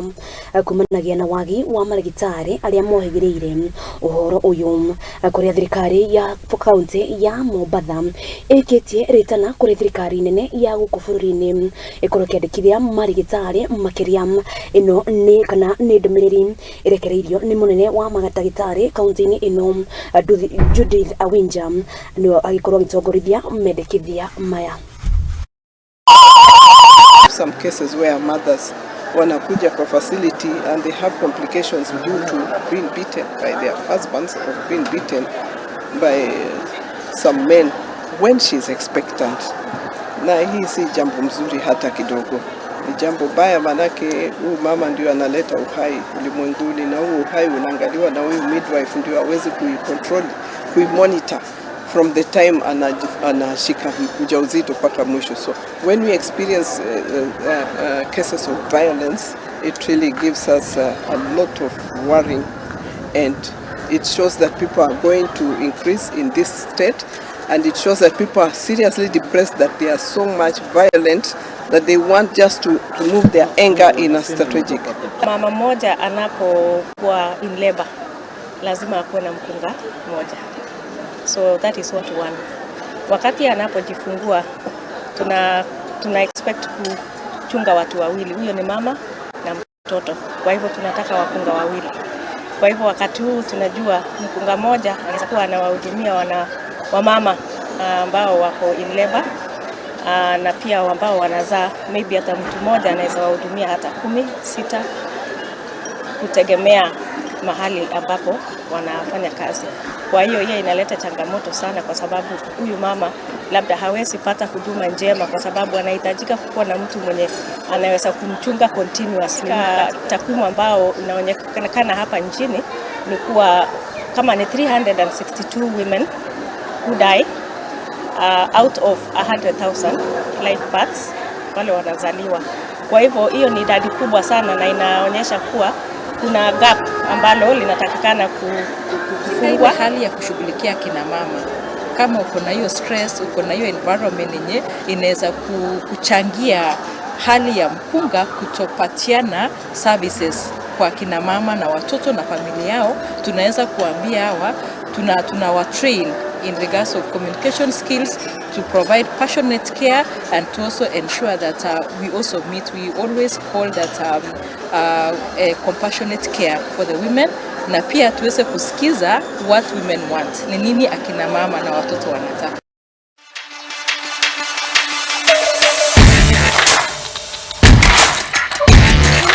makilia kumanagia na waagi wa marigitari aria mohigiririe uhoro uyu kuria thirikali ya kaunti ya Mombasa ikitie ritana kuria thirikali nene ya guku bururi-ini ikorwo kiandikithia marigitari makilia ino ni kana ni ndumiriri irekereirio ni munene wa magatagitari kaunti-ini ino Judith Awinja no agikorwo agitongorithia mendekithia maya. Some cases where mothers wanakuja kwa facility and they have complications due to being beaten by their husbands or being beaten by some men when she is expectant. Na hii si jambo mzuri hata kidogo. Ni jambo baya, manake huyu mama ndio analeta uhai ulimwenguni, na huo uhai unaangaliwa na huyu midwife ndio aweze kuicontrol, kuimonitor from the time anashika ujauzito mpaka mwisho. So when we experience cases of violence, it really gives us a lot of worrying, and it shows that people are going to increase in this state, and it shows that people are seriously depressed, that they are so much violent that they want just to move their anger in a strategic. Mama moja anapokuwa in labor lazima akuwe na mkunga moja. So that is what one. Wakati anapojifungua tuna expect kuchunga watu wawili. Huyo ni mama na mtoto. Kwa hivyo tunataka wakunga wawili. Kwa hivyo wakati huu tunajua mkunga moja anaweza kuwa anawahudumia wamama ambao wako in labor, na pia ambao wanazaa, maybe hata mtu mmoja anaweza wahudumia hata 16 kutegemea mahali ambapo wanafanya kazi. Kwa hiyo inaleta changamoto sana, kwa sababu huyu mama labda hawezi pata huduma njema kwa sababu anahitajika kuwa na mtu mwenye anaweza kumchunga continuously. Takwimu ambao inaonekana hapa nchini ni kuwa kama ni 362 women who die out of 100,000 live births wale wanazaliwa. Kwa hivyo hiyo ni idadi kubwa sana, na inaonyesha kuwa kuna gap ambalo linatakikana kufungwa. Hali ya kushughulikia kina mama, kama uko na hiyo stress, uko na hiyo environment yenye inaweza kuchangia hali ya mkunga kutopatiana services kwa kina mama na watoto na familia yao, tunaweza kuambia hawa tunawa train in regards of communication skills to provide passionate care, and to also ensure that we always call that compassionate care for the women, na pia tuweze kusikiza what women want, ni nini akina mama na watoto wanataka.